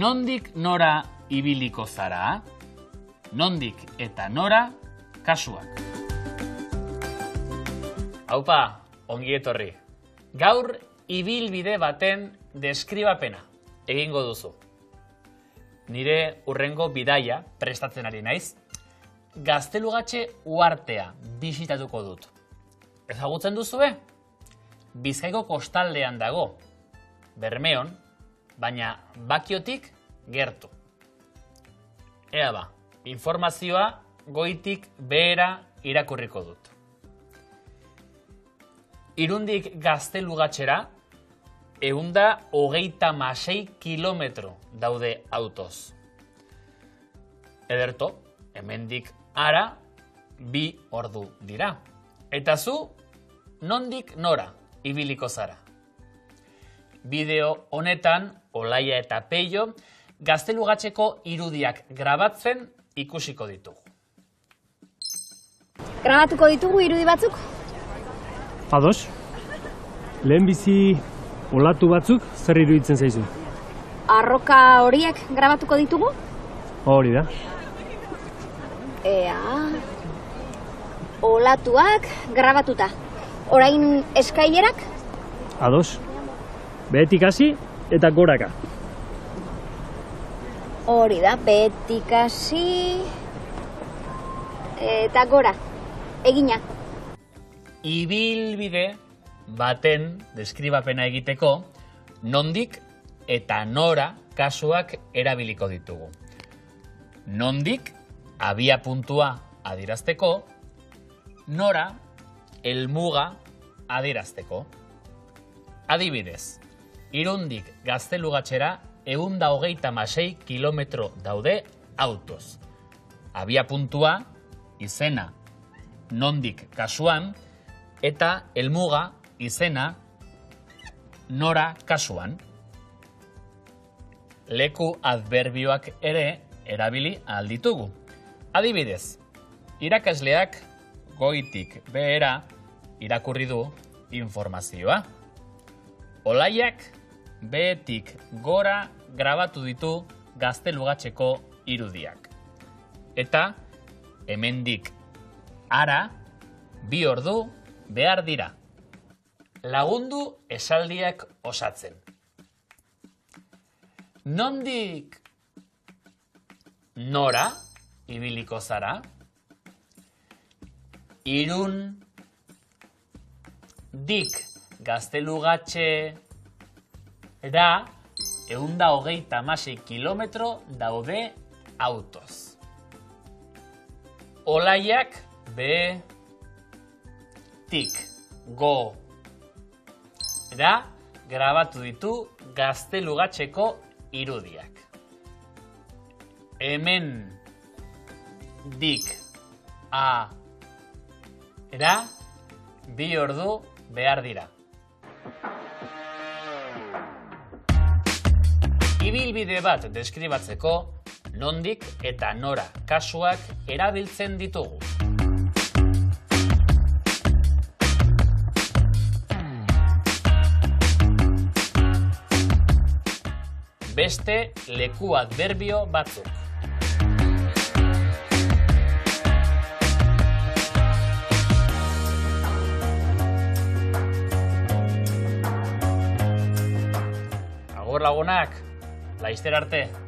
Nondik nora ibiliko zara? Nondik eta nora kasuak. Haupa, ongi etorri. Gaur ibilbide baten deskribapena egingo duzu. Nire hurrengo bidaia prestatzen ari naiz. Gaztelugatxe uhartea bisitatuko dut. Ezagutzen duzue? Bizkaiko kostaldean dago. Bermeon, baina Bakiotik gertu. Ea ba, informazioa goitik behera irakurriko dut. Irundik Gaztelugatxera 126 kilometro daude autoz. Ederto, hemendik ara 2 ordu dira. Eta zu, nondik nora ibiliko zara? Bideo honetan, Olaia eta Peio, Gaztelugatxeko irudiak grabatzen ikusiko ditugu. Grabatuko ditugu irudi batzuk? Ados. Lehenbizi olatu batzuk zer iruditzen zaizu? Arroka horiek grabatuko ditugu? Hori da. Ea... Olatuak grabatuta. Orain eskailerak? Ados. Behetik hasi eta goraka. Hori da, behetik hasi... Eta gora. Egina. Ibilbide baten deskribapena egiteko, nondik eta nora kasuak erabiliko ditugu. Nondik, abia puntua adierazteko, nora, helmuga adierazteko. Adibidez, Irundik Gaztelugatxera 126 kilometro daude autoz. Abia puntua, izena, nondik kasuan, eta helmuga, izena, nora kasuan. Leku adverbioak ere erabili alditugu. Adibidez, irakasleak goitik behera irakurri du informazioa. Olaiak behetik gora grabatu ditu Gaztelugatxeko irudiak. Eta hemendik ara 2 ordu behar dira. Lagundu esaldiak osatzen. Nondik nora ibiliko zara? Irun dik Gaztelugatxera 126 kilometro daude autoz. Olaiak behetik gora grabatu ditu Gaztelugatxeko irudiak. Hemen dik ara 2 ordu behar dira. Ibilbide bat deskribatzeko, nondik eta nora kasuak erabiltzen ditugu. Beste leku adverbio batzuk. Agur lagunak, laizter arte.